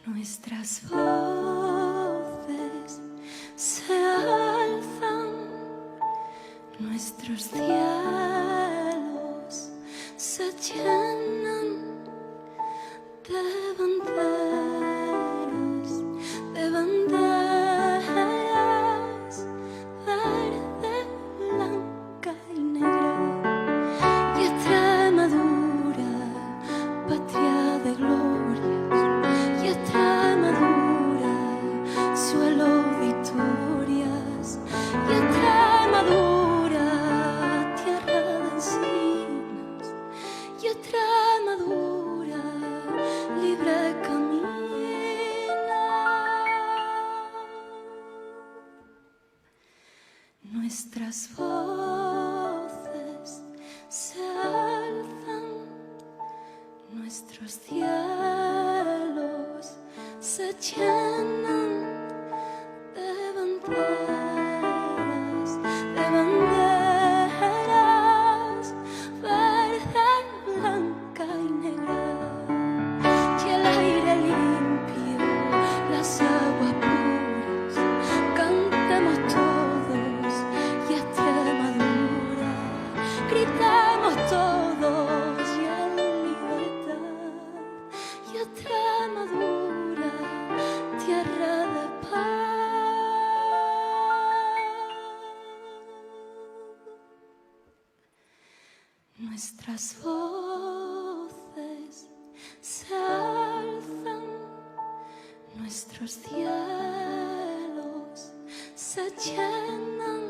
Nuestras voces se alzan, nuestros cielos se llenan de banderas, verde, blanca y negra. Y Extremadura, patria de glorias, y Extremadura, suelo de historias, y Extremadura, tierra de encinas, y Extremadura, libre camina. Nuestras voces se alzan, nuestros cielos se llenan de banderas, verde, blanca y negra. Y el aire limpio, las aguas puras, cantemos todos y Extremadura, gritemos todos y en libertad. Y Extremadura, tierra de paz. Nuestras voces se alzan, nuestros cielos se llenan